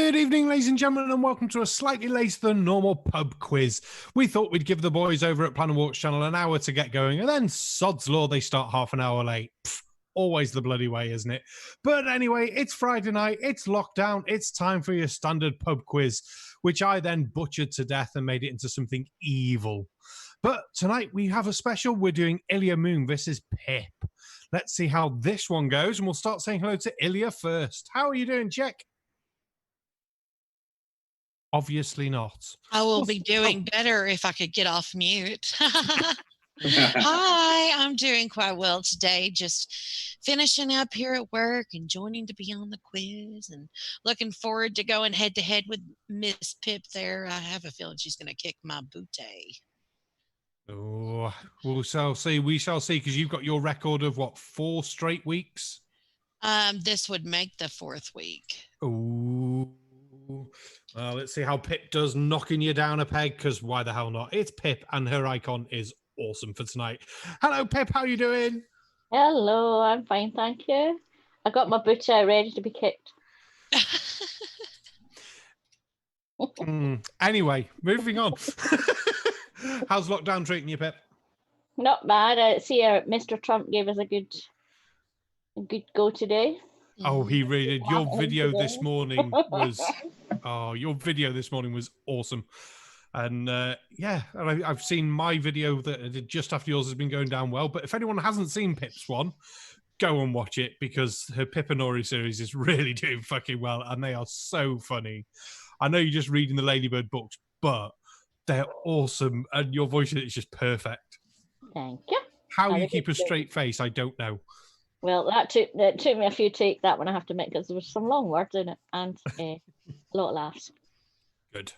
Good evening, ladies and gentlemen, and welcome to a slightly later than normal pub quiz. We thought we'd give the boys over at Plan and Walks channel an hour to get going, and then sod's law, they start half an hour late. Always the bloody way, isn't it? But anyway, it's Friday night, it's lockdown, it's time for your standard pub quiz, which I then butchered to death and made it into something evil. But tonight we have a special. We're doing Ilya Moon versus Pip. Let's see how this one goes, and we'll start saying hello to Ilya first. How are you doing, Jack? Obviously not. I will be doing better if I could get off mute. Hi, I'm doing quite well today. Just finishing up here at work and joining to be on the quiz and looking forward to going head to head with Miss Pip there. I have a feeling she's going to kick my booty. Oh, we shall see. We shall see, because you've got your record of what, 4 straight weeks? This would make the 4th week. Ooh. Well, let's see how Pip does knocking you down a peg, because why the hell not? It's Pip, and her icon is awesome for tonight. Hello, Pip. How you doing? Hello, I'm fine, thank you. I got my booty ready to be kicked. Anyway, moving on. How's lockdown treating you, Pip? Not bad. I see Mr. Trump gave us a good go today. Oh, he really did. Your video this morning was awesome. And yeah, and I've seen my video that I did just after yours has been going down well. But if anyone hasn't seen Pip's one, go and watch it, because her Pip and Nori series is really doing fucking well, and they are so funny. I know you're just reading the Ladybird books, but they're awesome, and your voice is just perfect. Thank you. How you keep a straight face, I don't know. Well, that took me a few takes, that one I have to make, because there was some long words in it and a lot of laughs. Good.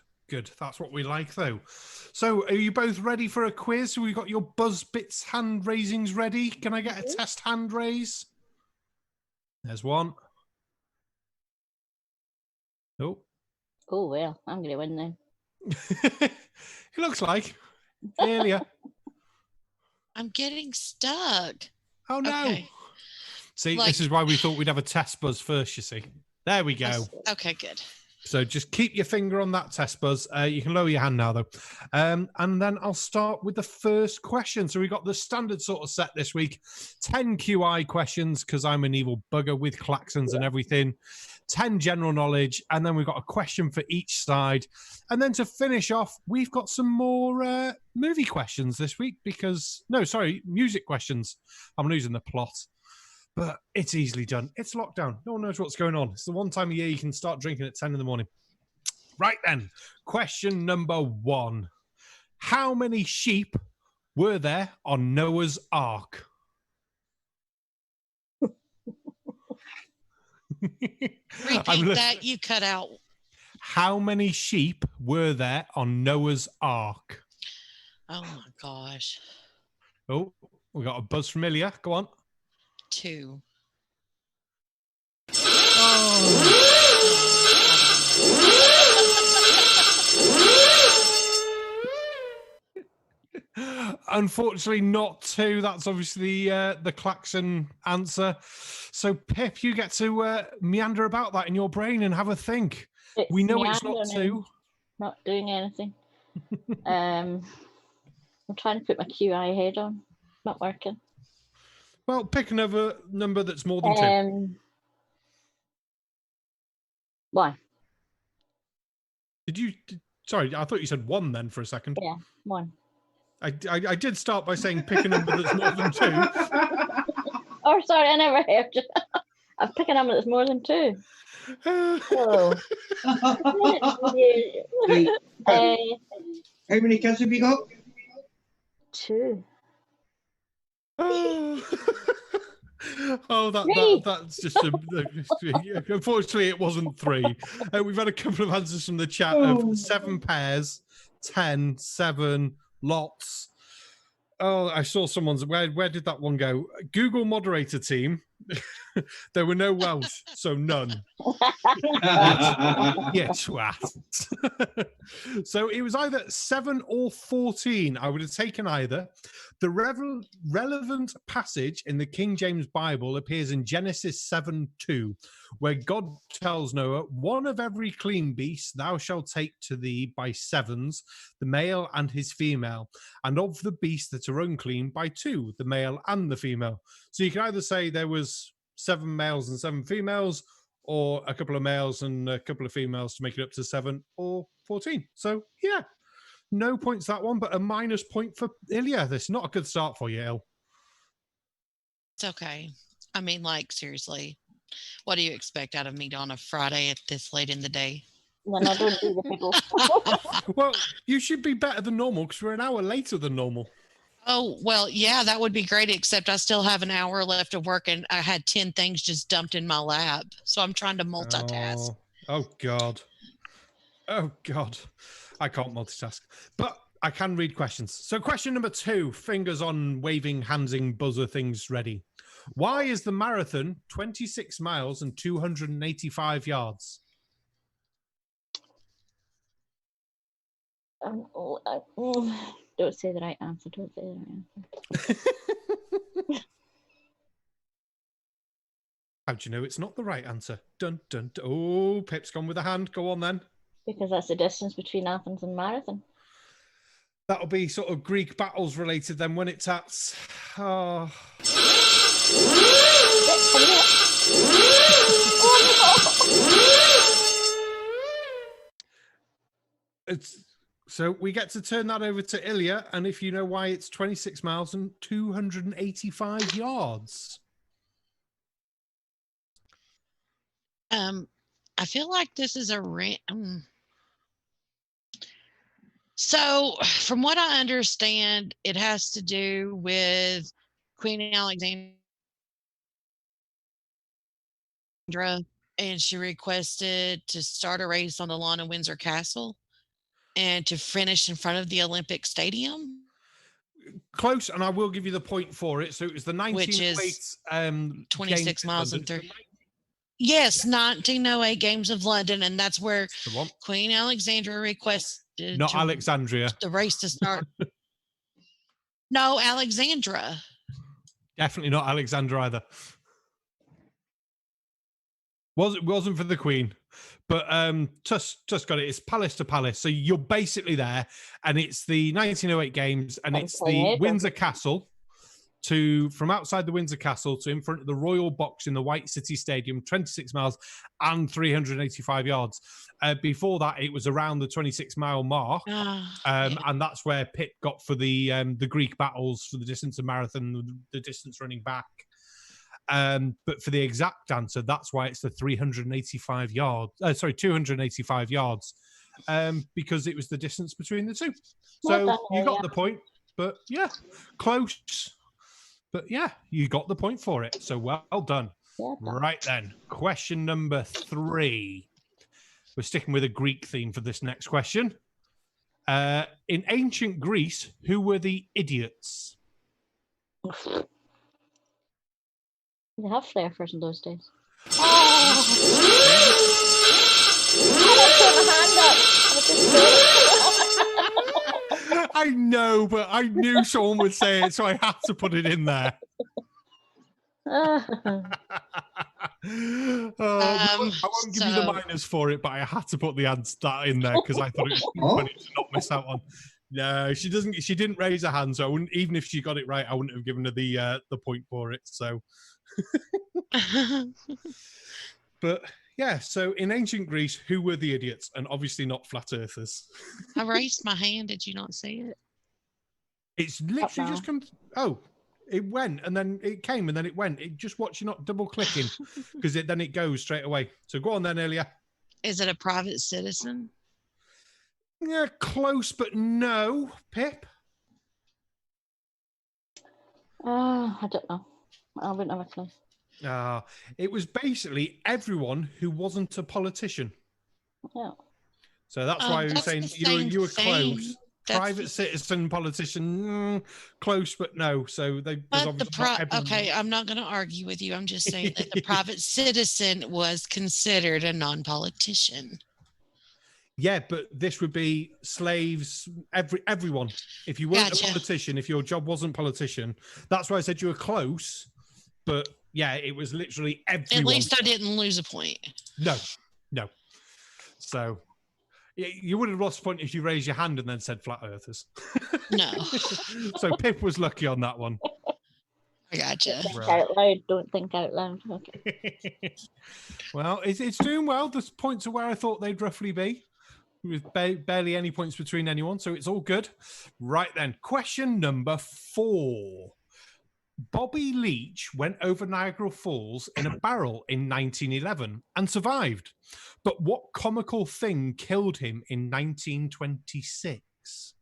That's what we like, though. So, are you both ready for a quiz? We've got your buzz bits hand raisings ready. Can I get a test hand raise? There's one. Oh, well, I'm going to win then. It looks like. Earlier. I'm getting stuck. Oh, no. Okay. See, this is why we thought we'd have a test buzz first, you see. There we go. Okay, good. So just keep your finger on that test buzz. You can lower your hand now, though. And then I'll start with the first question. So we got the standard sort of set this week. 10 QI questions, because I'm an evil bugger with klaxons and everything. 10 general knowledge. And then we've got a question for each side. And then to finish off, we've got some more movie questions this week music questions. I'm losing the plot. But it's easily done. It's lockdown. No one knows what's going on. It's the one time of year you can start drinking at 10 in the morning. Right then, question number 1. How many sheep were there on Noah's Ark? Repeat that, you cut out. How many sheep were there on Noah's Ark? Oh my gosh. Oh, we got a buzz from Ilya. Go on. 2. Unfortunately, not 2. That's obviously the klaxon answer. So, Pip, you get to meander about that in your brain and have a think. We know it's not 2. Not doing anything. I'm trying to put my QI head on. Not working. Well, pick another number that's more than 2. 1. Sorry, I thought you said 1 then for a second. Yeah, 1. I did start by saying pick a number that's more than 2. Oh, sorry, I never heard you. I'm picking a number that's more than 2. Oh. How many kids have you got? 2. Oh, that's just unfortunately it wasn't 3. We've had a couple of answers from the chat of 7 pairs, 10, 7, lots. Oh, I saw someone's. Where did that one go? Google moderator team There were no Welsh, so none. Yes, so it was either 7 or 14. I would have taken either. The relevant passage in the King James Bible appears in Genesis 7:2, where God tells Noah, "One of every clean beast thou shalt take to thee by sevens, the male and his female, and of the beasts that are unclean by two, the male and the female." So you can either say there was 7 males and 7 females, or a couple of males and a couple of females to make it up to 7 or 14. So, yeah, no points that one, but a minus point for Ilya. This is not a good start for you, Il. It's okay. I mean, like, seriously, what do you expect out of me on a Friday at this late in the day? Well, no, don't do the people. Well, you should be better than normal because we're an hour later than normal. Oh, well, yeah, that would be great, except I still have an hour left of work and I had 10 things just dumped in my lap. So I'm trying to multitask. Oh God. Oh, God. I can't multitask. But I can read questions. So question number 2, fingers on waving, handsing, buzzer things ready. Why is the marathon 26 miles and 285 yards? Don't say the right answer. Don't say the right answer. How do you know it's not the right answer? Dun, dun, dun. Oh, Pip's gone with a hand. Go on then. Because that's the distance between Athens and Marathon. That'll be sort of Greek battles related then when it's at... Oh. So we get to turn that over to Ilya, and if you know why it's 26 miles and 285 yards. I feel like this is a So from what I understand, it has to do with Queen Alexandra, and she requested to start a race on the lawn of Windsor Castle and to finish in front of the Olympic Stadium. Close, and I will give you the point for it. So it was the 1908 26 miles and 30. Yes, 1908 Games of London, and that's where Queen Alexandra requested not Alexandria the race to start. No, Alexandra. Definitely not Alexandra either. Wasn't for the Queen, but just got it. It's palace to palace, so you're basically there, and it's the 1908 Games, and it's the Windsor Castle from outside the Windsor Castle to in front of the Royal Box in the White City Stadium, 26 miles and 385 yards. Before that, it was around the 26-mile mark, and that's where Pip got for the Greek battles for the distance of marathon, the distance running back. But for the exact answer, that's why it's the 285 yards, because it was the distance between the two. So you got the point, but yeah, close. But yeah, you got the point for it. So well done. Right then, question number 3. We're sticking with a Greek theme for this next question. In ancient Greece, who were the idiots? They have flares in those days. I know, but I knew someone would say it, so I had to put it in there. I won't give you the minus for it, but I had to put the answer in there because I thought it was funny to not miss out on. No, she doesn't. She didn't raise her hand, so I wouldn't. Even if she got it right, I wouldn't have given her the point for it. So, but yeah. So in ancient Greece, who were the idiots? And obviously not flat earthers. I raised my hand. Did you not see it? It's literally just come. Oh, it went and then it came and then it went. It just watch you not double clicking because then it goes straight away. So go on then, Ilya. Is it a private citizen? Yeah, close, but no. Pip? I don't know. I wouldn't have a clue. It was basically everyone who wasn't a politician. Yeah. So that's why we were saying you were close. private citizen politician, close but no. So there's But obviously not everyone. okay, I'm not going to argue with you. I'm just saying that the private citizen was considered a non-politician. Yeah, but this would be slaves, everyone. If you weren't a politician, if your job wasn't politician, that's why I said you were close. But yeah, it was literally everyone. At least I didn't lose a point. No. So you would have lost a point if you raised your hand and then said flat earthers. No. So Pip was lucky on that one. I gotcha. Think out loud. Don't think out loud. Okay. Well, it's doing well. The points are where I thought they'd roughly be, with barely any points between anyone. So it's all good. Right then, question number 4. Bobby Leach went over Niagara Falls in a barrel in 1911 and survived. But what comical thing killed him in 1926?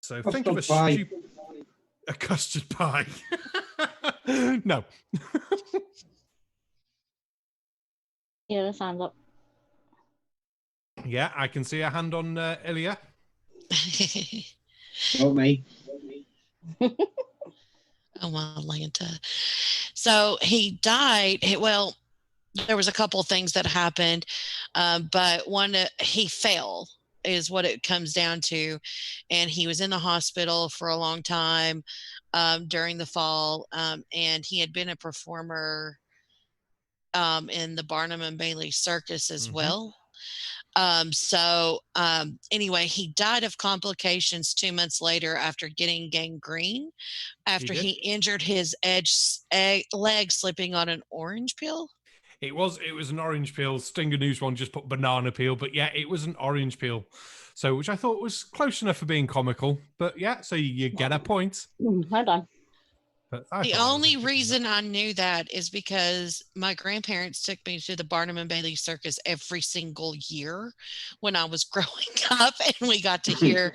So think of a custard pie. No. Yeah, the hand's up. Yeah, I can see a hand on Ilya. Not me. Oh, my Lanta. So he died. Well, there was a couple of things that happened, but one, he fell is what it comes down to. And he was in the hospital for a long time during the fall. And he had been a performer in the Barnum and Bailey Circus as well. Anyway, he died of complications 2 months later after getting gangrene after he injured his leg slipping on an orange peel. It was an orange peel. Stinger News one just put banana peel, but yeah, it was an orange peel. So, which I thought was close enough for being comical, but yeah, so you get a point. Well done. The only reason I knew that is because my grandparents took me to the Barnum and Bailey Circus every single year when I was growing up, and we got to hear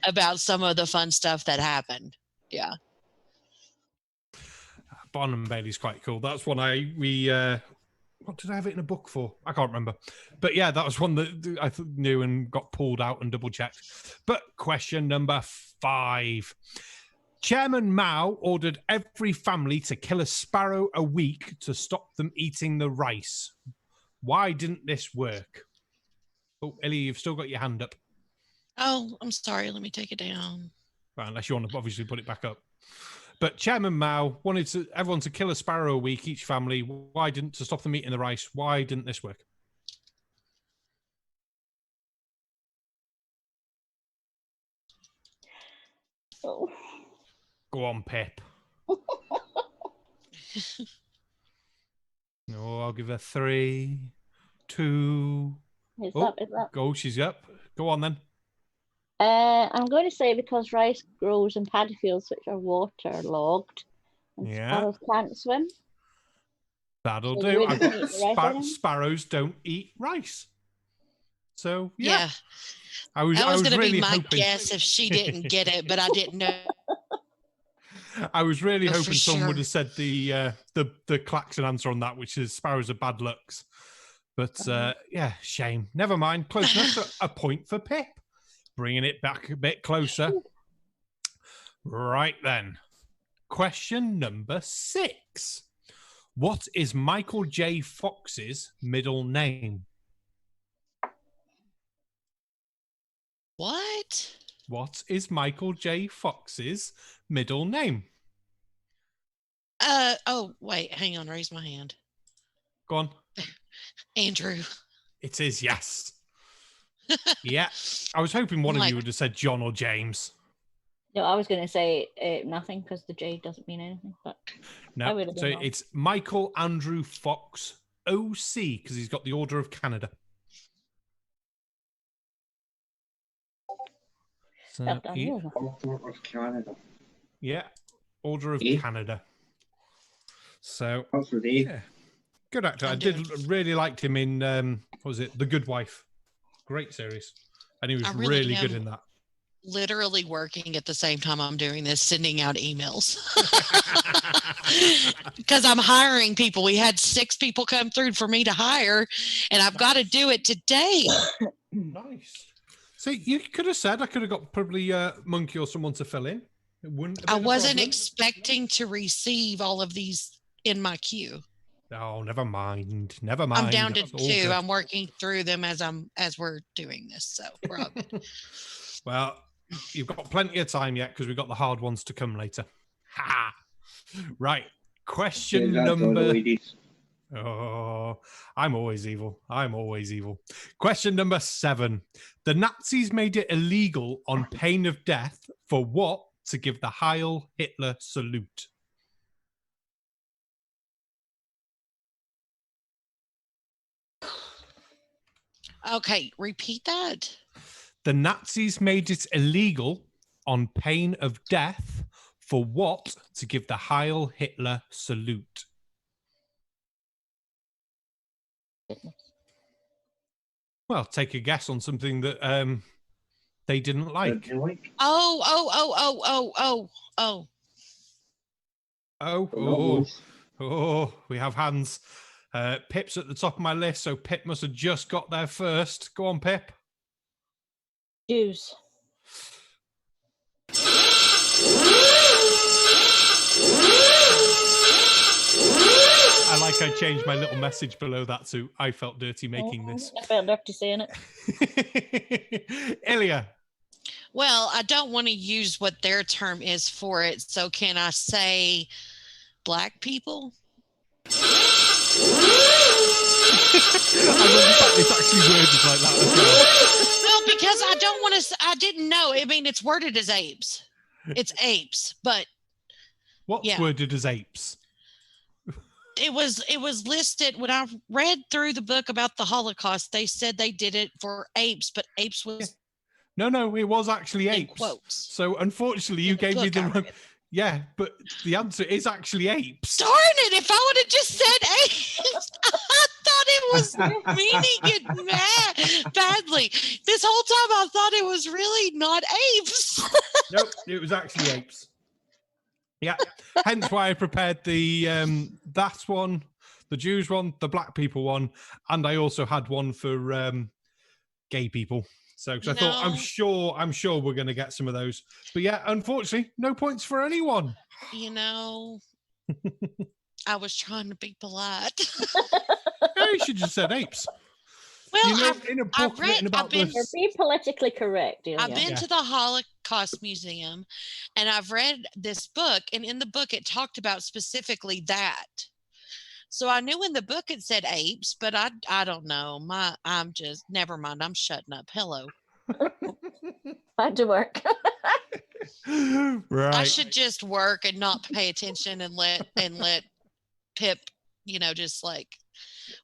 about some of the fun stuff that happened. Yeah. Barnum and Bailey's quite cool. That's one what did I have it in a book for? I can't remember. But yeah, that was one that I knew and got pulled out and double checked. But question number 5. Chairman Mao ordered every family to kill a sparrow a week to stop them eating the rice. Why didn't this work? Oh, Ellie, you've still got your hand up. Oh, I'm sorry. Let me take it down. Well, unless you want to obviously put it back up. But Chairman Mao wanted everyone to kill a sparrow a week, each family. Why didn't to stop them eating the rice? Why didn't this work? Oh. Go on, Pip. No, I'll give her 3, 2. It's up. Go, she's up. Go on then. I'm going to say because rice grows in paddy fields which are waterlogged, and sparrows can't swim. That'll So do. Sparrows don't eat rice. So yeah. I was going to really be my hoping... guess if she didn't get it, but I didn't know. I was really hoping someone would sure. have said the klaxon answer on that, which is sparrows are bad lucks. But yeah, shame. Never mind. Close enough. So a point for Pip. Bringing it back a bit closer. Right then. Question number 6. What is Michael J. Fox's middle name? What? What is Michael J. Fox's middle name? Oh, wait. Hang on. Raise my hand. Go on. Andrew. It is, yes. Yeah. I was hoping one of you would have said John or James. No, I was going to say nothing because the J doesn't mean anything. But no, so it's Michael Andrew Fox, OC, because he's got the Order of Canada. So, Order of Canada. Yeah, Order of Canada. So, yeah, good actor. I really liked him in what was it, The Good Wife? Great series, and he was really good in that. Literally working at the same time I'm doing this, sending out emails because I'm hiring people. We had 6 people come through for me to hire, and I've got to do it today. Nice. See, you could have said I could have got probably Monkey or someone to fill in. It wouldn't have I been a wasn't problem. expecting to receive all of these in my queue. Oh, never mind. Never mind. I'm down to That's all 2. good. I'm working through them as we're doing this, so we're all good. Well, you've got plenty of time yet because we've got the hard ones to come later. Ha! Right. Question number. Oh, I'm always evil. I'm always evil. Question number 7. The Nazis made it illegal on pain of death for what to give the Heil Hitler salute? Okay, repeat that. The Nazis made it illegal on pain of death for what to give the Heil Hitler salute? Well, take a guess on something that they didn't like. Oh, we have hands. Pip's at the top of my list, so Pip must have just got there first. Go on, Pip. Jews. I like I changed my little message below that to I felt dirty making this. I felt dirty saying it. Ilya. Well, I don't want to use what their term is for it, so can I say black people? I love the fact it's actually worded like that as well. No, because I don't want to. I didn't know. I mean, it's worded as apes. It's apes, but what's worded as apes? It was listed when I read through the book about the Holocaust. They said they did it for apes, but apes was no, it was actually apes. Quotes. So unfortunately, you gave me the wrong. Yeah, but the answer is actually apes. Darn it! If I would have just said apes, I thought it was meaning it badly. This whole time I thought it was really not apes. Nope, it was actually apes. Yeah, hence why I prepared the that one, the Jews one, the black people one, and I also had one for gay people. So I thought I'm sure we're going to get some of those. But yeah, unfortunately, no points for anyone. You know, I was trying to be polite. No, you should just said apes. Well, you know, in a book written about this. You're being politically correct. I've been to the Holocaust Museum, and I've read this book, and in the book it talked about specifically that. So I knew in the book it said apes, but I don't know. I'm just never mind. I'm shutting up. Hello. Back to work. Right. I should just work and not pay attention and let Pip, just like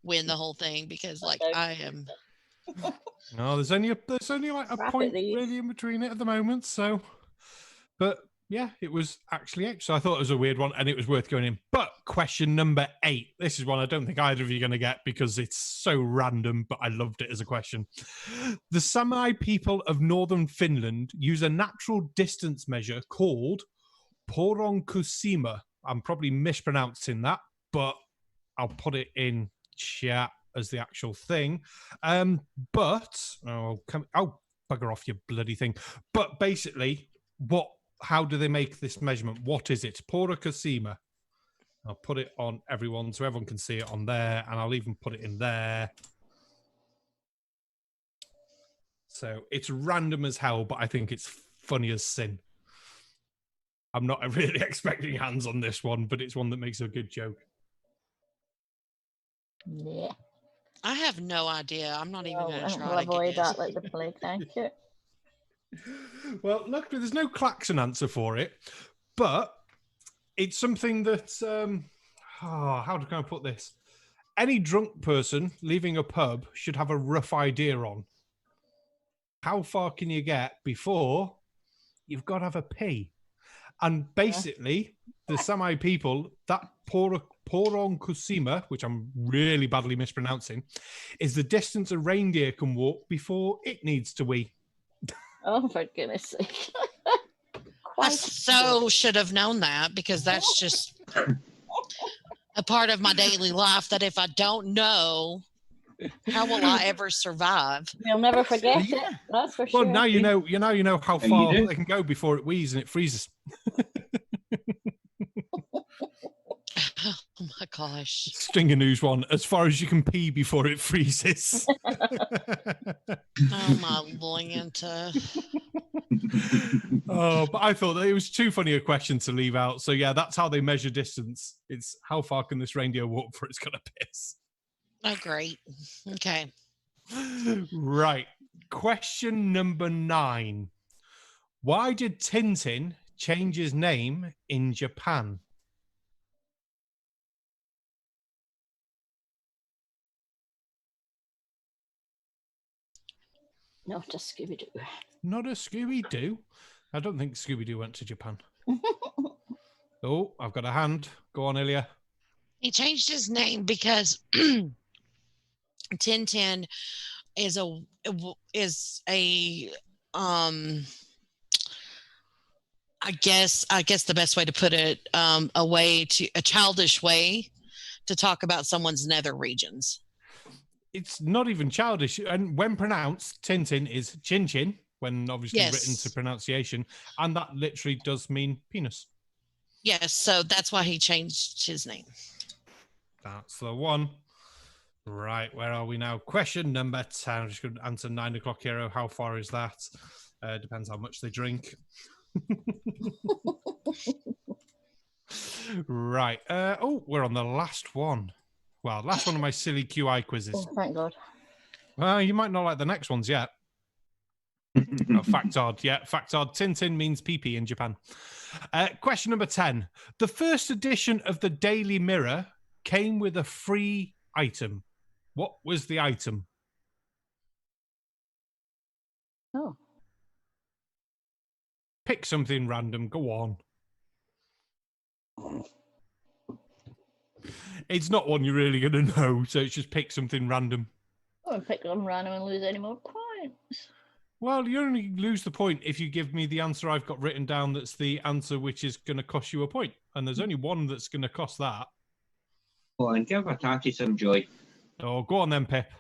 win the whole thing because like I am. No, there's only like a point really in between it at the moment. So, but yeah, it was actually apes. So I thought it was a weird one and it was worth going in. But question number 8. This is one I don't think either of you are going to get because it's so random, but I loved it as a question. The Sami people of northern Finland use a natural distance measure called Poronkusima. I'm probably mispronouncing that, but I'll put it in chat as the actual thing. But bugger off, you bloody thing. But basically, how do they make this measurement? What is it? Poronkusima. I'll put it on everyone so everyone can see it on there, and I'll even put it in there. So it's random as hell, but I think it's funny as sin. I'm not really expecting hands on this one, but it's one that makes a good joke. Yeah. I have no idea. I'm not even going to try I'll to avoid guess. that like the plague. Thank you. Well, luckily there's no klaxon answer for it, but it's something that, how can I put this? Any drunk person leaving a pub should have a rough idea on. How far can you get before you've got to have a pee? And basically, the Sami people, that Poronkusima, which I'm really badly mispronouncing, is the distance a reindeer can walk before it needs to wee. Oh, for goodness sake. I so should have known that because that's just a part of my daily life that if I don't know, How will I ever survive? You'll never forget Yeah. it. That's for sure. Well, now you know. You know how you far do. they can go before it wheezes and it freezes. Oh my gosh. Stinger news one: as far as you can pee before it freezes. Oh my Lanta. Oh, but I thought that it was too funny a question to leave out. So yeah, that's how they measure distance. It's how far can this reindeer walk before it's gonna piss. Oh, great. Okay. Right. Question number 9. Why did Tintin change his name in Japan? Not a Scooby-Doo. Not a Scooby-Doo. I don't think Scooby-Doo went to Japan. Oh, I've got a hand. Go on, Ilya. He changed his name because Tintin is a I guess the best way to put it, a childish way to talk about someone's nether regions. It's not even childish. And when pronounced, Tintin is Chin Chin, when obviously Yes. written to pronunciation. And that literally does mean penis. Yes, so that's why he changed his name. That's the one. Right, where are we now? Question number 10. I'm just going to answer 9 o'clock hero. How far is that? Depends how much they drink. Right. We're on the last one. Well, last one of my silly QI quizzes. Oh, thank God. Well, you might not like the next ones yet. Factard. Yeah, factard. Tintin means pee-pee in Japan. Question number 10. The first edition of the Daily Mirror came with a free item. What was the item? Oh. Pick something random. Go on. It's not one you're really going to know, so it's just pick something random. I won't pick one random and lose any more points. Well, you only lose the point if you give me the answer I've got written down that's the answer which is going to cost you a point. And there's only one that's going to cost that. Go on, give a tatty some joy. Oh, go on then, Pip.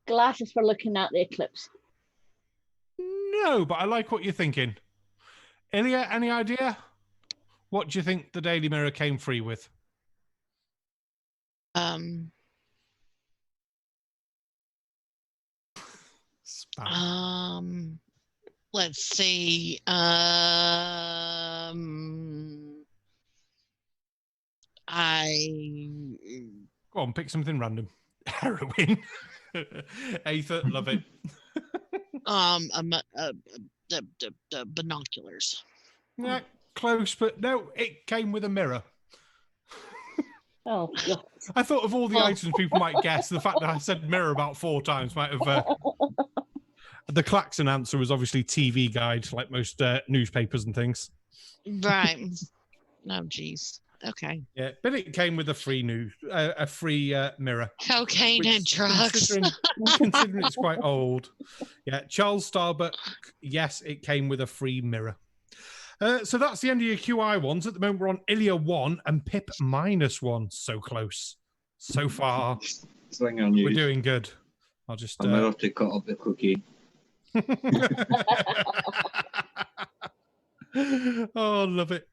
Glasses for looking at the eclipse. No, but I like what you're thinking. Ilya, any idea? What do you think the Daily Mirror came free with? Spam. Let's see. Go on, pick something random. Heroin. Aether, love it. The binoculars. Yeah, close, but no, it came with a mirror. Oh, God. I thought of all the items people might guess. The fact that I said mirror about 4 times might have... The Klaxon answer was obviously TV guide, like most newspapers and things. Right. Oh, geez. Okay. Yeah, but it came with a free mirror. Cocaine and drugs. Considering it's quite old. Yeah, Charles Starbuck, yes, it came with a free mirror. So that's the end of your QI ones. At the moment, we're on Ilya 1 and Pip -1. So close. So far. We're doing good. I'll just... I'm about to cut up the cookie. Oh, love it.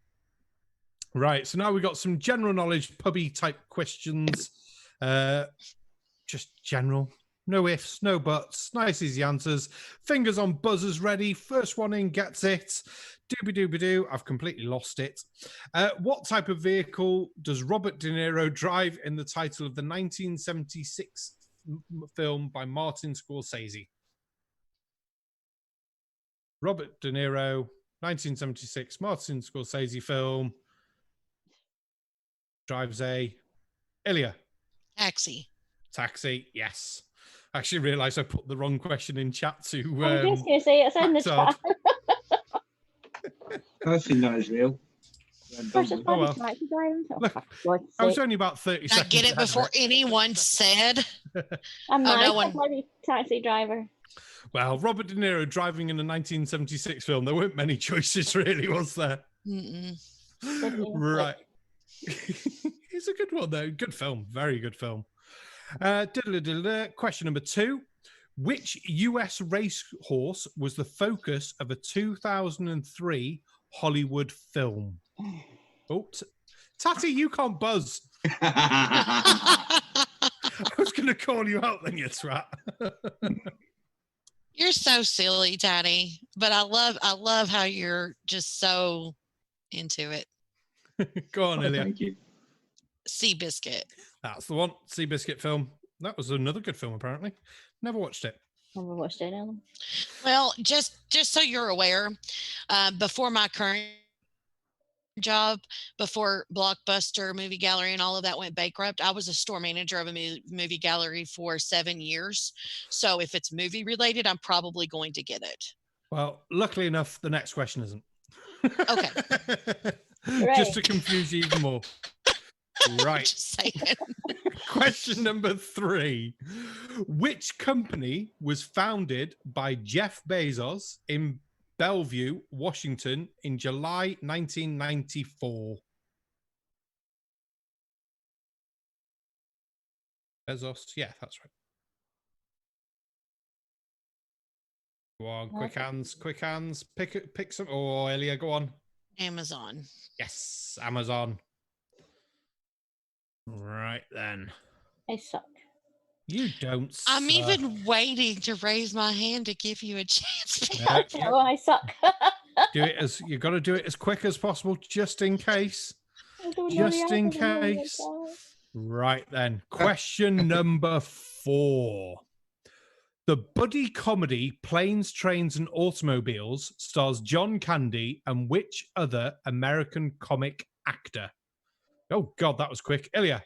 Right, so now we've got some general knowledge, pubby type questions. Just general. No ifs, no buts. Nice, easy answers. Fingers on buzzers ready. First one in gets it. Doobie-doobie-doo. I've completely lost it. What type of vehicle does Robert De Niro drive in the title of the 1976 film by Martin Scorsese? Robert De Niro, 1976, Martin Scorsese film. Drives a... Ilya. Taxi, yes. I actually realised I put the wrong question in chat to... I was just going to say, it's in the chat. Personally, not as real. Taxi driving. Look, I was only about 30 seconds. I get it before anyone said. I'm not a bloody taxi driver. Well, Robert De Niro driving in a 1976 film. There weren't many choices, really, was there? Mm-mm. Right. It's a good one, though. Good film. Very good film. Question number 2. Which US racehorse was the focus of a 2003 Hollywood film? Oh, Tatty, you can't buzz. I was going to call you out then, you twat. You're so silly, Daddy. But I love how you're just so into it. Go on, Ilya. Thank you. Seabiscuit. That's the one. Seabiscuit film. That was another good film, apparently. Never watched it. Never watched any of them. Well, just so you're aware, before my current job, before Blockbuster Movie Gallery and all of that went bankrupt, I was a store manager of a movie gallery for 7 years. So if it's movie related, I'm probably going to get it. Well, luckily enough, the next question isn't. Okay. Just to confuse you even more. Right. Just saying. Question number 3. Which company was founded by Jeff Bezos in Bellevue, Washington in July 1994? Bezos? Yeah, that's right. Go on, quick hands. Pick some. Oh, Elia, go on. Amazon. Yes, Amazon. Right then. I suck. You don't suck. I'm even waiting to raise my hand to give you a chance. Yeah. Oh, I suck. You got to do it as quick as possible, just in case. I don't know Just the in answer to any of case. that. Right then. Question number 4. The buddy comedy Planes, Trains, and Automobiles stars John Candy and which other American comic actor? Oh, God, that was quick. Ilya.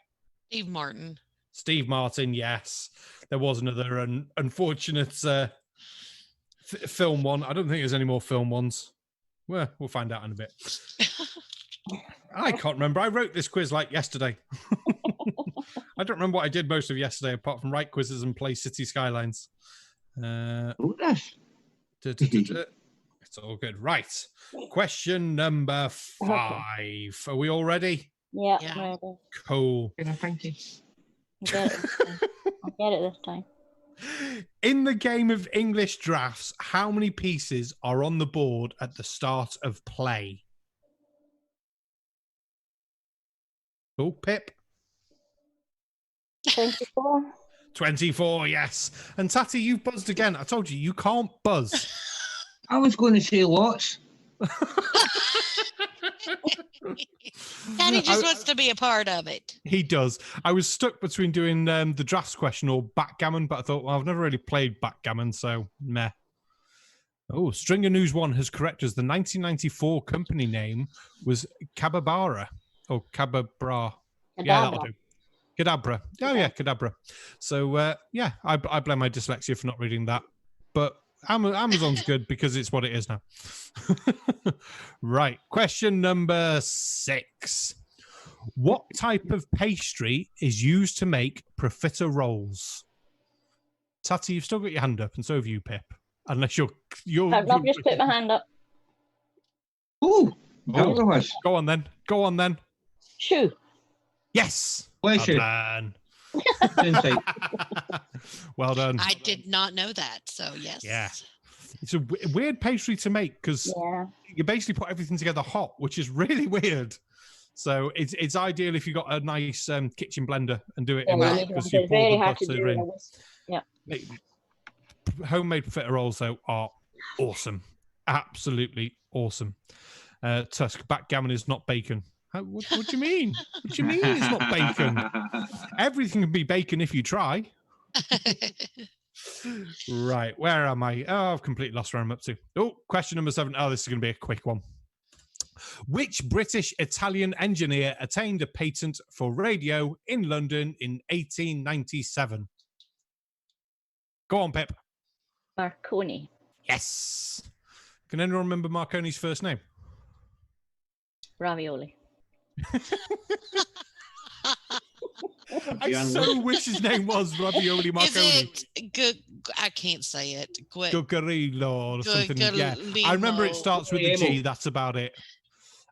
Steve Martin. Steve Martin, yes. There was another unfortunate film one. I don't think there's any more film ones. Well, we'll find out in a bit. I can't remember. I wrote this quiz like yesterday. I don't remember what I did most of yesterday, apart from write quizzes and play City Skylines. It's all good. Right. Question number 5. Are we all ready? Yeah. Yeah. Maybe. Cool. Thank you. I'll get it this time. In the game of English drafts, how many pieces are on the board at the start of play? Oh, Pip. 24. 24, yes. And Tatty, you've buzzed again. I told you, you can't buzz. I was going to say lots. Daddy just wants to be a part of it. He does. I was stuck between doing the drafts question or backgammon, but I thought, well, I've never really played backgammon, so meh. Oh, Stringer News 1 has corrected us. The 1994 company name was Cababara. Or Cababra. Yeah, that'll do. Cadabra. Oh, yeah, Cadabra. So, yeah, I blame my dyslexia for not reading that. But Amazon's good because it's what it is now. Right. Question number 6. What type of pastry is used to make profiterolles? Tatty, you've still got your hand up, and so have you, Pip. Unless you're I've just put my hand up. Oh, No. Go on then. Shoe. Yes. Pleasure. Plan. Insight. Well done. I did not know that, so yes. Yeah. It's a weird pastry to make because Yeah. you basically put everything together hot, which is really weird. So it's ideal if you've got a nice kitchen blender and do it in Yeah, that you because need you one. It's pour very the hard to butter do. in. Yeah. Homemade profiteroles, though, are awesome. Absolutely awesome. Tusk, backgammon is not bacon. What do you mean? What do you mean it's not bacon? Everything can be bacon if you try. Right, where am I? Oh, I've completely lost where I'm up to. Oh, question number 7. Oh, this is going to be a quick one. Which British-Italian engineer attained a patent for radio in London in 1897? Go on, Pip. Marconi. Yes. Can anyone remember Marconi's first name? Ravioli. I so wish his name was Ravioli Marconi. Is it good? I can't say it. Gugarino or something. Yeah, I remember it starts with a G. That's about it.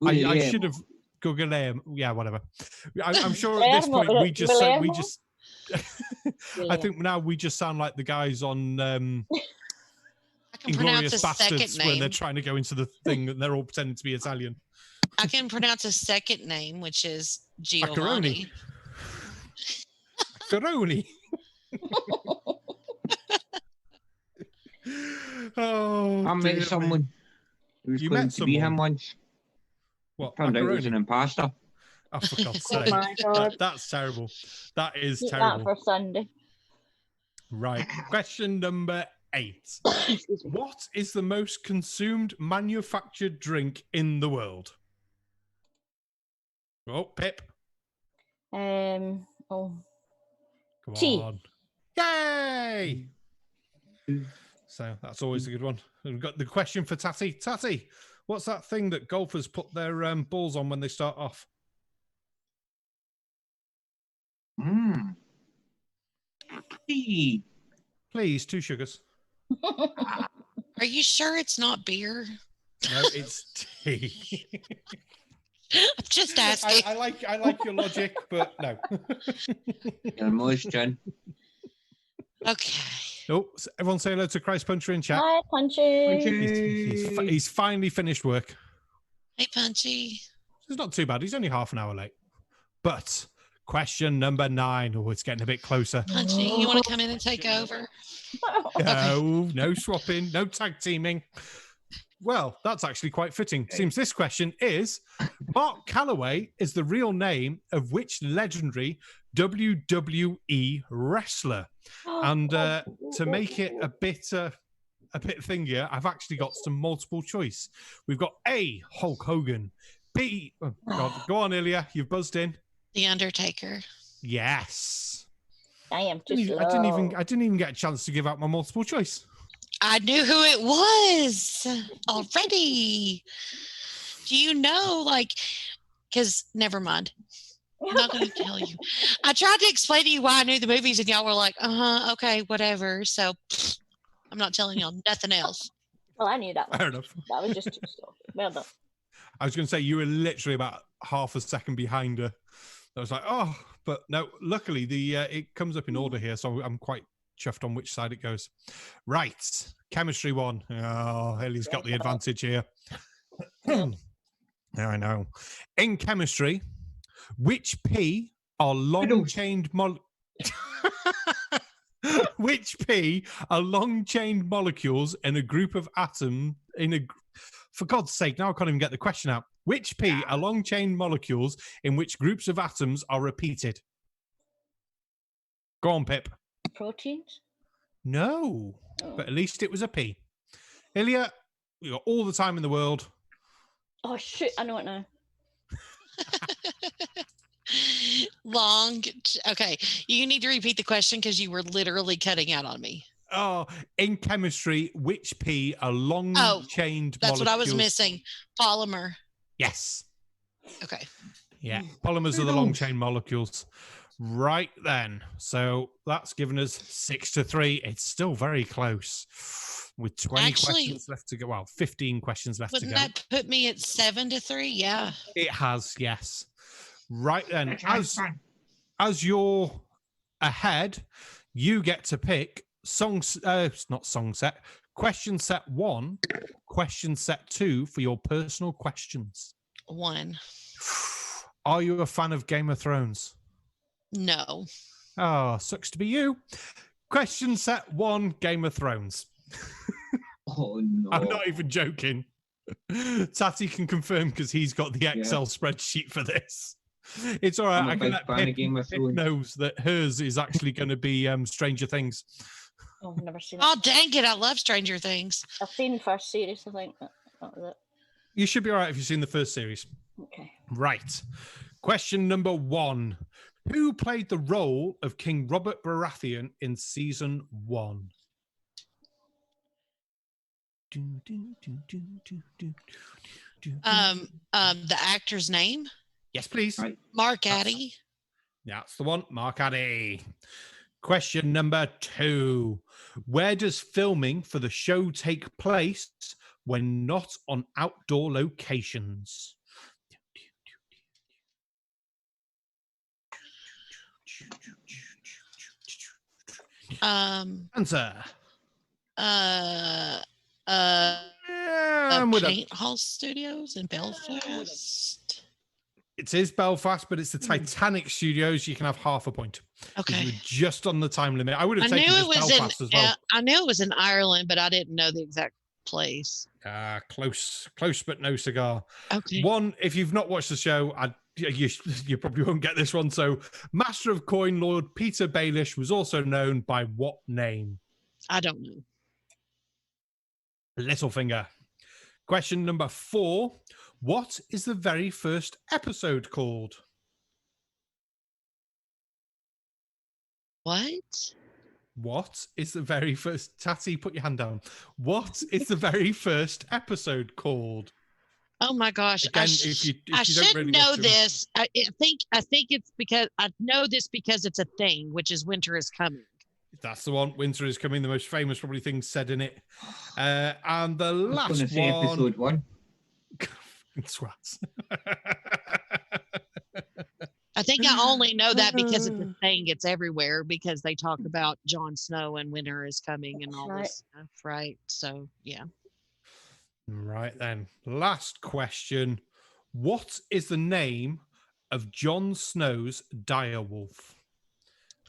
I should have. Guillermo. Yeah, whatever. I'm sure at this point we just. I think now we just sound like the guys on I can pronounce Inglorious a second Bastards when they're name. trying to go into the thing and they're all pretending to be Italian. I can pronounce a second name, which is Giovanni. Macaroni. Oh, I met someone who was You going met to be him someone? once. What? Turned out it was an Macaroni? imposter. Oh, for God's Oh sake. my God. That's terrible. That is Keep that terrible. for Sunday. Right. Question number 8. Excuse me. What is the most consumed manufactured drink in the world? Oh, Pip. Oh, Come Tea. on. Yay! So that's always a good one. We've got the question for Tatty. Tatty, what's that thing that golfers put their balls on when they start off? Tea. Please, 2 sugars. Are you sure it's not beer? No, it's tea. I'm just asking. I like your logic, but no. Your moisture. Okay. Oh, everyone say hello to Christ Puncher in chat. Hi, Punchy. He's finally finished work. Hey, Punchy. It's not too bad. He's only half an hour late. But question number 9. Oh, it's getting a bit closer. Punchy, you want to come in and take over? No swapping, no tag teaming. Well, that's actually quite fitting. Seems this question is, Mark Calloway is the real name of which legendary WWE wrestler? And to make it a bit thingier, I've actually got some multiple choice. We've got A, Hulk Hogan, B, oh God, go on, Ilya, you've buzzed in. The Undertaker. Yes. I am too slow. I didn't even get a chance to give out my multiple choice. I knew who it was already. Do you know, because never mind. I'm not going to tell you. I tried to explain to you why I knew the movies, and y'all were like, okay, whatever. So I'm not telling y'all nothing else. Well, I knew that one. Fair enough. That was just too slow. Well done. I was going to say you were literally about half a second behind her. I was like, oh, but no. Luckily, it comes up in order here, so I'm quite chuffed on which side it goes. Right, chemistry 1. Oh, Ellie's got the advantage here. I know. In chemistry, which P are long-chained Which P are long-chained molecules in a group of atoms for God's sake, now I can't even get the question out. Which P are long-chain molecules in which groups of atoms are repeated? Go on, Pip. Proteins? No, but at least it was a P. Ilya, you got all the time in the world. Oh, shoot. I know it now. Okay, you need to repeat the question because you were literally cutting out on me. Oh, in chemistry, which P are long-chained molecules? That's what I was missing. Polymer. Yes. Okay. Yeah, polymers are the long-chain molecules. Right then. So that's given us 6-3. It's still very close with 20 questions left to go. Well, 15 questions left to go. Wouldn't that put me at 7-3? Yeah. It has, yes. Right then. As you're ahead, you get to pick question set 1, question set 2 for your personal questions. 1. Are you a fan of Game of Thrones? No. Oh, sucks to be you. Question set 1, Game of Thrones. Oh, no. I'm not even joking. Tatty can confirm because he's got the Excel spreadsheet for this. It's all right. I can let Pip knows that hers is actually going to be Stranger Things. Oh, I've never seen it. Oh, dang it. I love Stranger Things. I've seen the first series, I think. That was it. You should be all right if you've seen the first series. Okay. Right. Question number 1. Who played the role of King Robert Baratheon in season 1? The actor's name? Yes, please. Right. Mark Addy. That's the one. Mark Addy. Question number 2. Where does filming for the show take place when not on outdoor locations? Answer. Yeah, I'm with Paint Hall Studios in Belfast. It is Belfast, but it's the Titanic Studios. You can have half a point. Okay. You were just on the time limit. I would have I knew taken it just was Belfast as well. I knew it was in Ireland, but I didn't know the exact place. Close, but no cigar. Okay. One, if you've not watched the show, you probably won't get this one. So, Master of Coin Lord Peter Baelish was also known by what name? I don't know. Littlefinger. Question number 4. What is the very first episode called? What? What is the very first... Tatty, put your hand down. What is the very first episode called? Oh my gosh! Again, I should know this. I think it's because I know this because it's a thing, which is Winter is Coming. That's the one. Winter is Coming. The most famous probably thing said in it. And the last one. Episode 1. Swats. I think I only know that because it's a thing. It's everywhere because they talk about Jon Snow and Winter is Coming and all this stuff, right? So yeah. Right then. Last question. What is the name of Jon Snow's direwolf?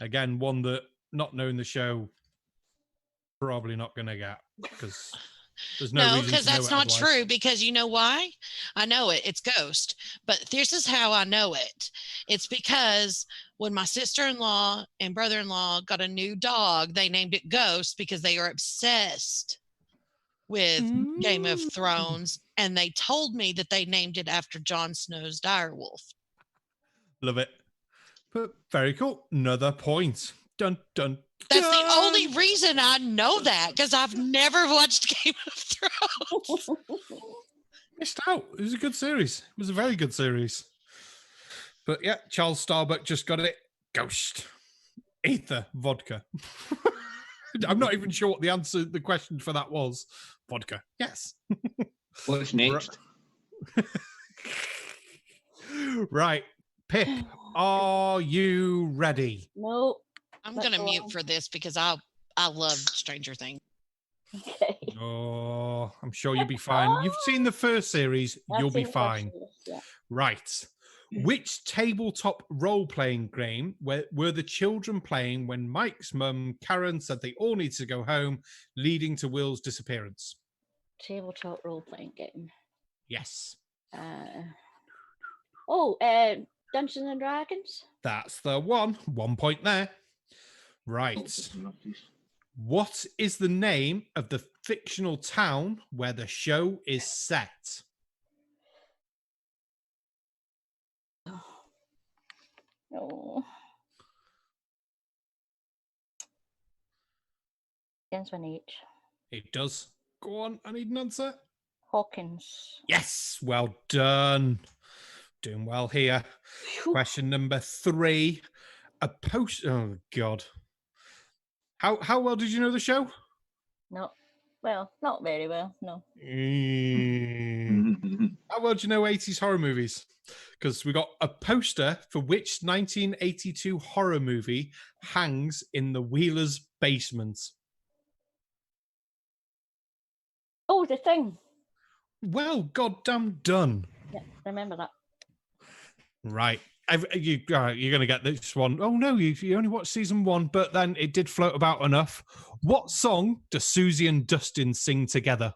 Again, one that, not knowing the show, probably not going to get because there's no reason because to know that's it not otherwise. true. Because you know why? I know it. It's Ghost. But this is how I know it. It's because when my sister-in-law and brother-in-law got a new dog, they named it Ghost because they are obsessed with Game of Thrones, and they told me that they named it after Jon Snow's direwolf. Love it. But very cool. Another point. Dun, dun, That's the only reason I know that, because I've never watched Game of Thrones. Missed out. It was a good series. It was a very good series. But yeah, Charles Starbuck just got it. Ghost. Ether. Vodka. I'm not even sure what the question for that was. Vodka. Yes. What's next? Right. Pip, are you ready? No. I'm going to mute for this because I love Stranger Things. Okay. Oh, I'm sure you'll be fine. You've seen the first series. You'll be fine. Yeah. Right. Which tabletop role-playing game were the children playing when Mike's mum, Karen, said they all need to go home, leading to Will's disappearance? Tabletop role-playing game. Yes. Dungeons and Dragons? That's the one. 1 point there. Right. What is the name of the fictional town where the show is set? No. Begins with an H. It does. Go on, I need an answer. Hawkins. Yes, well done. Doing well here. Question number 3. Oh, God. How well did you know the show? No. Well, not very well, no. How well do you know 80s horror movies? Because we got a poster for which 1982 horror movie hangs in the Wheelers' basement. Oh, The Thing. Well, goddamn done. Yeah, remember that. Right. You're going to get this one. Oh, no, you only watched season 1, but then it did float about enough. What song do Susie and Dustin sing together?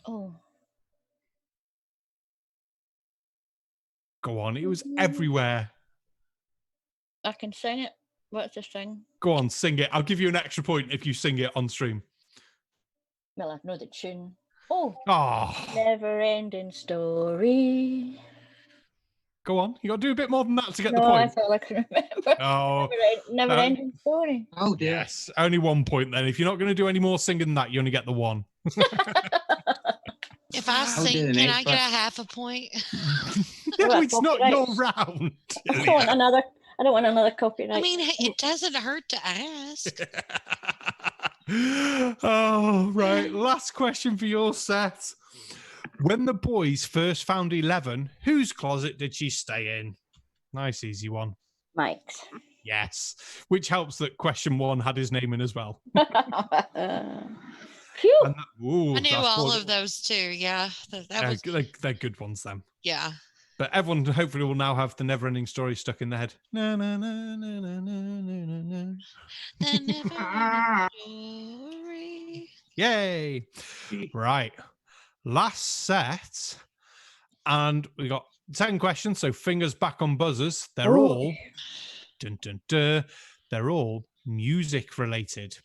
Oh. Go on. It was everywhere. I can sing it. What's the thing? Go on, sing it. I'll give you an extra point if you sing it on stream. Well, I know the tune. Oh. Oh. Never ending story. Go on. You got to do a bit more than that to get the No, point. I feel like I remember. Oh. Never ending story. Oh, dear. Yes. Only 1 point then. If you're not going to do any more singing than that, you only get the 1. If I sing, can I get a half a point? No, it's not your round. I don't want another copyright. I mean, it doesn't hurt to ask. Oh, right. Last question for your set. When the boys first found 11, whose closet did she stay in? Nice, easy one. Mike's. Yes. Which helps that question 1 had his name in as well. Phew. And I knew all of those too. Yeah, that was. They're good ones, then. Yeah. But everyone hopefully will now have the never-ending story stuck in their head. Na, na, na, na, na, na, na, na. The never-ending story. Yay! Right. Last set. And we got 10 questions, so fingers back on buzzers. They're all dun, dun, dun, they're all music related.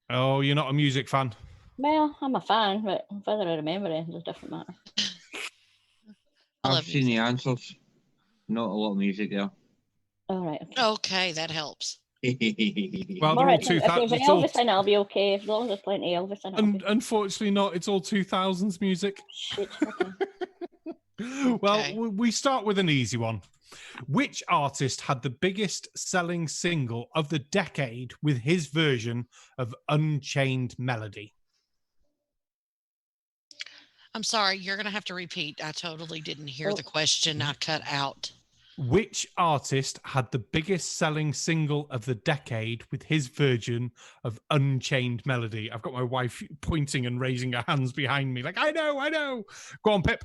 Oh, you're not a music fan? Well, I'm a fan, but whether I remember it is a different matter. I've seen the answers. Not a lot of music there. All right. Okay, that helps. Well, All they're all right, if 2000s. there's Elvis in, I'll be okay. As long as there's plenty of Elvis in, I'll be... Unfortunately not. It's all 2000s music. Shit. Okay. Well, Okay. we start with an easy one. Which artist had the biggest selling single of the decade with his version of Unchained Melody? I'm sorry, you're going to have to repeat. I totally didn't hear the question. I cut out. Which artist had the biggest selling single of the decade with his version of Unchained Melody? I've got my wife pointing and raising her hands behind me like, I know. Go on, Pip.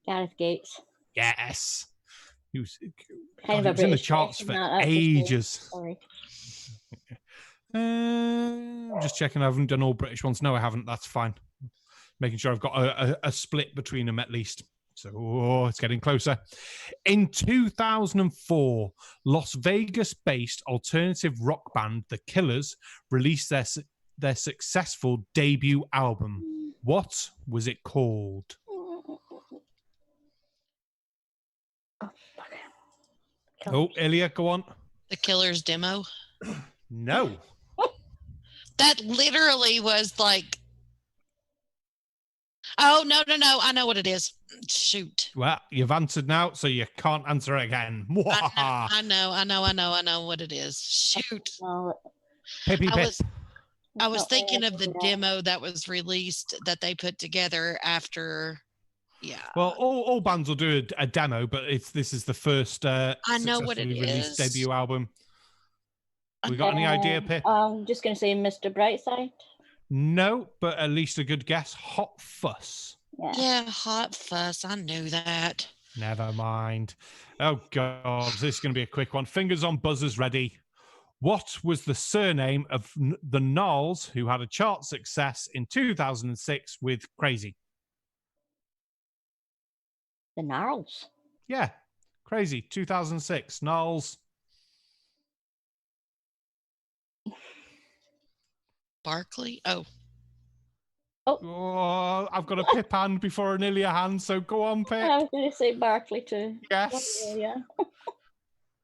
Gareth Gates. Yes. He was, Kind God, of he a was in the British charts person, for that, that's just ages. Sorry. I'm just checking I haven't done all British ones. No, I haven't. That's fine. Making sure I've got a split between them at least. So it's getting closer. In 2004, Las Vegas-based alternative rock band The Killers released their successful debut album. What was it called? Oh, Ilya, go on. The Killer's demo. No. That literally was like, oh, no. I know what it is. Shoot. Well, you've answered now, so you can't answer again. I know what it is. Shoot. Well, Pippy Pip. I was thinking of the demo that was released that they put together after. Yeah. Well, all bands will do a demo, but this is the first I know what it successfully released is. debut album. We got any idea, Pip? I'm just going to say Mr. Brightside. No, but at least a good guess. Hot Fuss. Yeah, Hot Fuss. I knew that. Never mind. Oh, God. This is going to be a quick one. Fingers on buzzers ready. What was the surname of the Gnarls who had a chart success in 2006 with Crazy? The Gnarls. Yeah, Crazy. 2006. Gnarls. Barkley? Oh, I've got a Pip hand before an Ilya hand, so go on, Pip. I was going to say Barkley too. Yes. Yeah.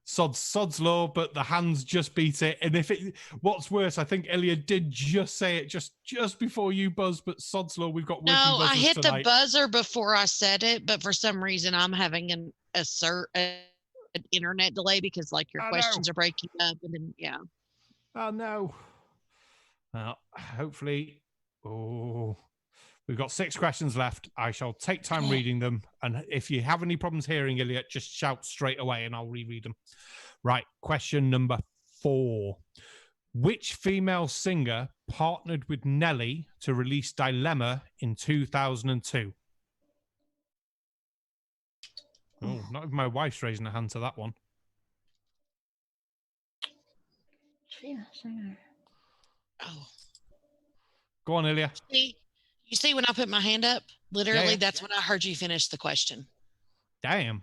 Sod's law, but the hands just beat it. And what's worse, I think Ilya did just say it just before you buzzed, but Sod's law, we've got working No, buzzers I hit tonight. the buzzer before I said it, but for some reason I'm having an internet delay because like your questions are breaking up and then yeah. Oh no. Well, hopefully. Oh, we've got 6 questions left. I shall take time reading them. And if you have any problems hearing Elliot, just shout straight away and I'll reread them. Right. Question number 4. Which female singer partnered with Nelly to release Dilemma in 2002? Oh, not even my wife's raising a hand to that one. Female singer. Oh. Go on, Ilya. You see when I put my hand up? Literally, Yeah. that's when I heard you finish the question. Damn.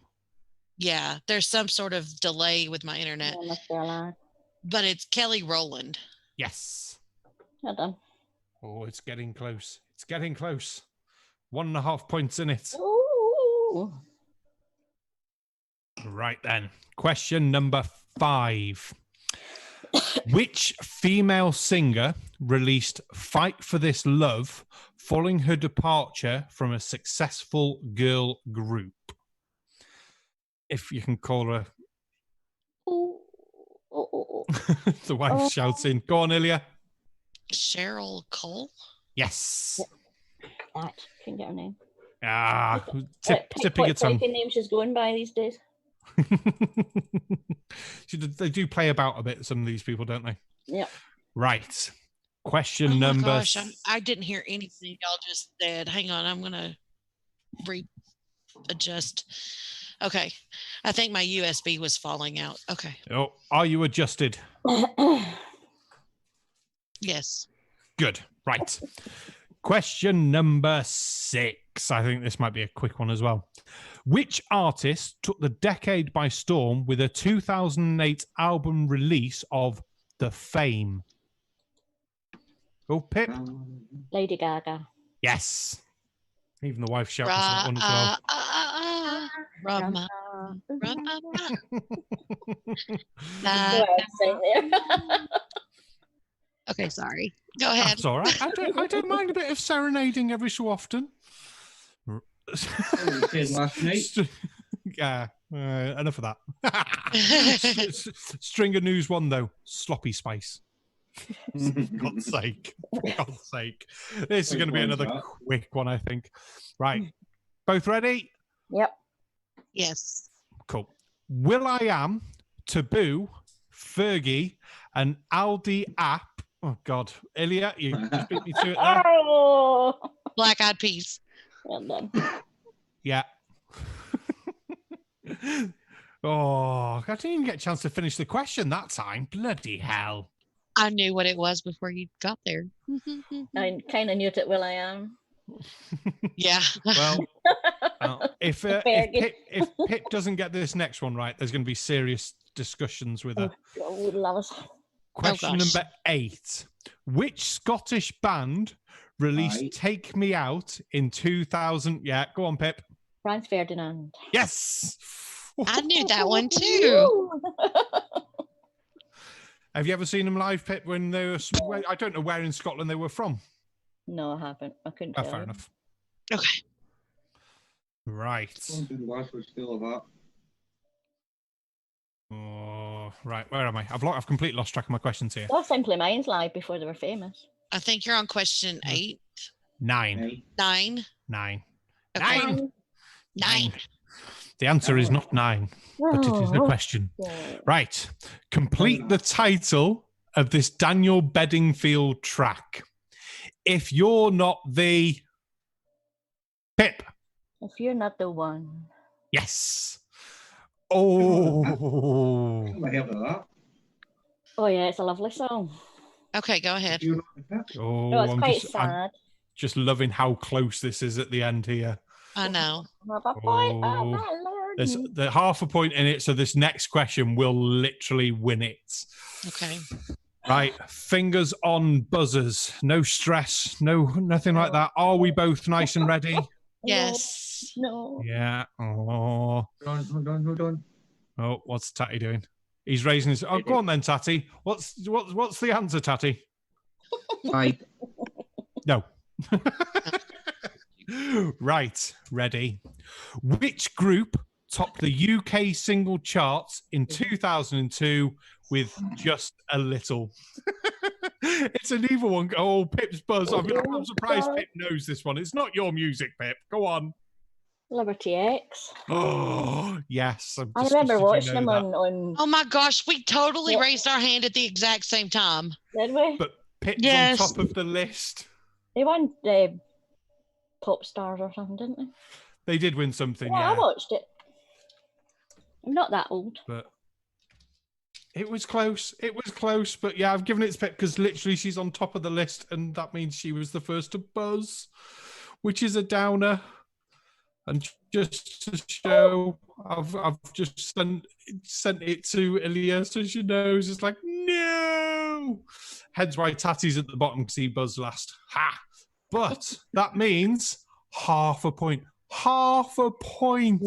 Yeah, there's some sort of delay with my internet. Yeah, must be allowed. But it's Kelly Rowland. Yes. Well done. Oh, it's getting close. It's getting close. 1.5 points in it. Ooh. Right then. Question number 5. Which female singer released Fight for This Love following her departure from a successful girl group? If you can call her. The wife shouts in. Go on, Ilya. Cheryl Cole? Yes. That can get her name. Ah, Pick tipping what your tongue. typing name she's going by these days. They do play about a bit, some of these people, don't they? Yeah. Right. Question Oh my number... gosh, I didn't hear anything y'all just said. Hang on, I'm going to readjust. Okay. I think my USB was falling out. Okay. Oh, are you adjusted? Yes. Good. Right. Question number 6. I think this might be a quick one as well. Which artist took the decade by storm with a 2008 album release of The Fame? Oh, Pip. Lady Gaga. Yes. Even the wife shouting to that one as well. Okay, sorry. Go ahead. That's all right. I don't mind a bit of serenading every so often. Last night. Yeah, enough of that. Stringer News 1, though. Sloppy Spice. For God's sake. For God's sake. This is going to be another quick one, I think. Right. Both ready? Yep. Yes. Cool. Will I Am, Taboo, Fergie, and Aldi App. Oh, God. Ilya, you just beat me to it there. Oh. Black Eyed Peas. Well done. Yeah. Oh, I didn't even get a chance to finish the question that time. Bloody hell. I knew what it was before you got there. I kind of knew it, Will I Am. Yeah. Well, if Pip doesn't get this next one right, there's going to be serious discussions with her. Oh, God, love us. Question number 8. Which Scottish band released Take Me Out in 2000? Yeah, go on, Pip. Franz Ferdinand. Yes. I knew that one too. Have you ever seen them live, Pip, when they were... I don't know where in Scotland they were from. No, I haven't. I couldn't tell. Fair enough. Okay. Right. Still about. Oh, right. Where am I? I've completely lost track of my questions here. Well, Simply Minds live before they were famous. I think you're on question 8. 9. 9. 9. Okay. 9. 9. The answer is not 9, but it is a question. Right. Complete the title of this Daniel Bedingfield track. If you're not the... Pip. If you're not the one. Yes. Oh. Oh, yeah, it's a lovely song. Okay, go ahead. Oh, No, it's quite sad. I'm just loving how close this is at the end here. I know. There's half a point in it, so this next question will literally win it. Okay. Right, fingers on buzzers. No stress, nothing like that. Are we both nice and ready? Yes. No. Yeah. Oh. Done. Oh, what's Tatty doing? He's raising his... Oh, go on then, Tatty. What's the answer, Tatty? Bye. No. Right, ready. Which group topped the UK single charts in 2002 with Just a Little? It's an evil one. Oh, Pip's buzz. I'm surprised Pip knows this one. It's not your music, Pip. Go on. Liberty X. Oh, yes. I remember watching them on... Oh my gosh, we totally raised our hand at the exact same time. Did we? But Pip's on top of the list. They won Pop Stars or something, didn't they? They did win something, I watched it. I'm not that old. But it was close. It was close. But yeah, I've given it to Pip because literally she's on top of the list, and that means she was the first to buzz, which is a downer. And just to show, I've just sent it to Ilya so she knows. It's like, no! Hence why Tatty's at the bottom because he buzzed last. Ha! But that means half a point. Half a point.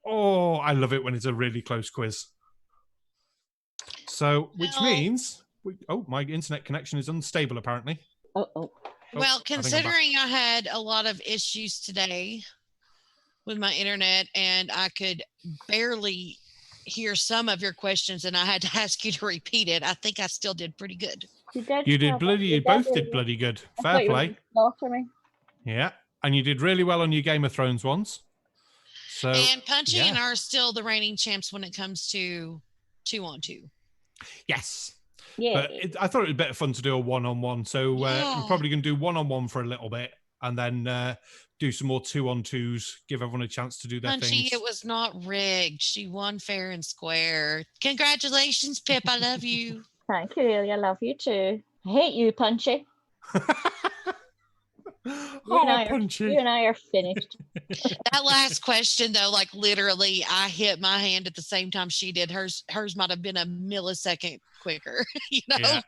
Oh, I love it when it's a really close quiz. So, which means... Oh, my internet connection is unstable, apparently. Well, considering I had a lot of issues today with my internet and I could barely hear some of your questions and I had to ask you to repeat it. I think I still did pretty good. You did. You did bloody. You both did bloody good. Fair play. Me. Yeah, and you did really well on your Game of Thrones ones. So And Punchy and I are still the reigning champs when it comes to 2-on-2. Yes. Yeah. But I thought it was better fun to do a 1-on-1. So we're probably going to do 1-on-1 for a little bit and then do some more 2-on-2s, give everyone a chance to do their Punchy, things. it was not rigged. She won fair and square. Congratulations, Pip. I love you. Thank you, Ellie. I love you too. I hate you, Punchy. Punchy. You and I are finished. That last question, though, like literally, I hit my hand at the same time she did. Hers might have been a millisecond quicker. You know. Yeah.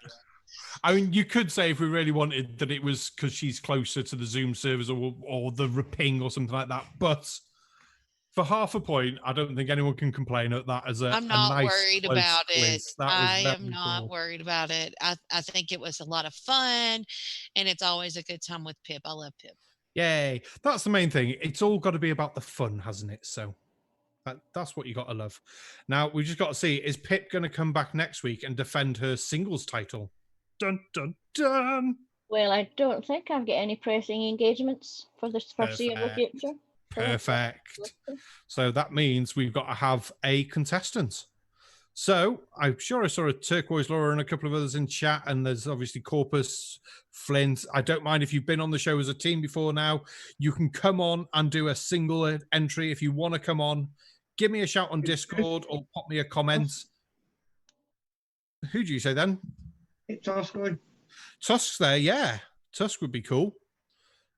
I mean, you could say if we really wanted that it was because she's closer to the Zoom servers or the ping or something like that. But for half a point, I don't think anyone can complain at that as a I'm not nice worried close about quiz. it. That I was am not cool. worried about it. I think it was a lot of fun, and it's always a good time with Pip. I love Pip. Yay. That's the main thing. It's all got to be about the fun, hasn't it? So that's what you got to love. Now, we just got to see, is Pip going to come back next week and defend her singles title? Dun, dun, dun. Well, I don't think I've got any pressing engagements for the foreseeable future. Perfect. So that means we've got to have a contestant. So I'm sure I saw a Turquoise Laura and a couple of others in chat, and there's obviously Corpus, Flint. I don't mind if you've been on the show as a team before now. You can come on and do a single entry if you want to come on. Give me a shout on Discord or pop me a comment. Who do you say then? It's Oscar. Tusk's there, yeah. Tusk would be cool.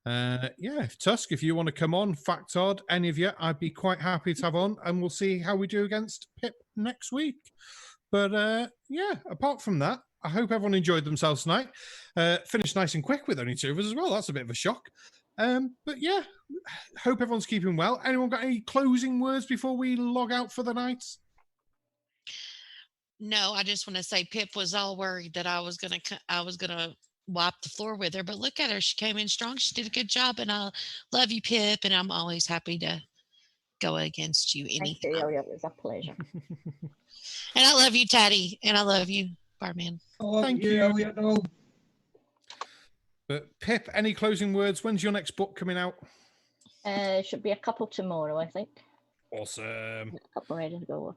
Yeah, Tusk, if you want to come on, Factard, any of you, I'd be quite happy to have on, and we'll see how we do against Pip next week. But yeah, apart from that, I hope everyone enjoyed themselves tonight. Finished nice and quick with only 2 of us as well. That's a bit of a shock. But yeah, hope everyone's keeping well. Anyone got any closing words before we log out for the night? No, I just want to say Pip was all worried that I was gonna wipe the floor with her, but look at her. She came in strong. She did a good job, and I love you, Pip, and I'm always happy to go against you anytime. Thank you, it was a pleasure. And I love you, Taddy, and I love you, Barman. Thank you. But Pip, any closing words? When's your next book coming out? Should be a couple tomorrow, I think. Awesome. A couple ready to go.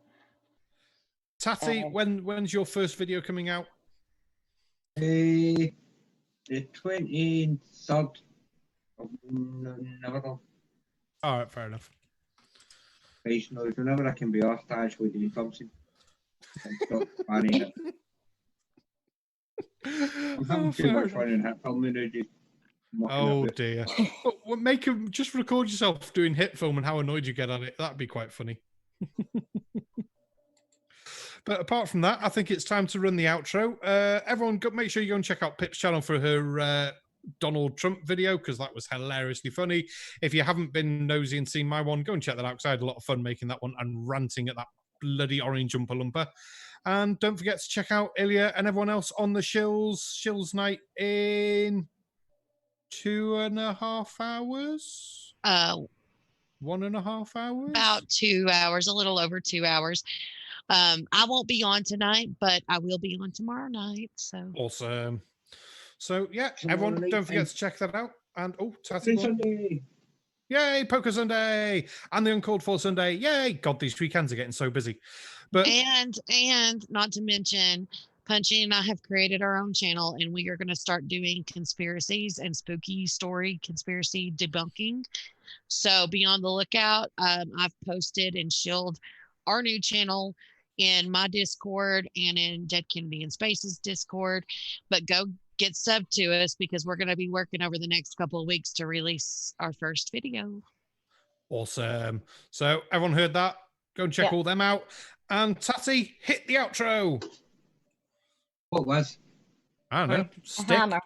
Tatty, when's your first video coming out? The 23rd of November. All right, fair enough. Basically, whenever I can be off, I actually do something. I'm having too much fun in hit film and just. Oh dear. Well, make him just record yourself doing hit film and how annoyed you get at it. That'd be quite funny. But apart from that, I think it's time to run the outro. Everyone, make sure you go and check out Pip's channel for her Donald Trump video, because that was hilariously funny. If you haven't been nosy and seen my one, go and check that out, because I had a lot of fun making that one and ranting at that bloody orange Oompa Loompa. And don't forget to check out Ilya and everyone else on the Shills night in 2.5 hours. 1.5 hours. About 2 hours, a little over 2 hours. I won't be on tonight, but I will be on tomorrow night. So awesome. So yeah, everyone, don't forget to check that out. And Sunday. Yay, Poker Sunday and the Uncalled For Sunday. Yay! God, these weekends are getting so busy. But and not to mention, Punchy and I have created our own channel, and we are going to start doing conspiracies and spooky story conspiracy debunking. So be on the lookout. I've posted and shielded our new channel in my Discord and in Dead Kennedy and Spaces Discord. But go get subbed to us, because we're going to be working over the next couple of weeks to release our first video. Awesome. So everyone heard that? Go and check all them out. And Tatty, hit the outro. What was? I don't know. A hammer.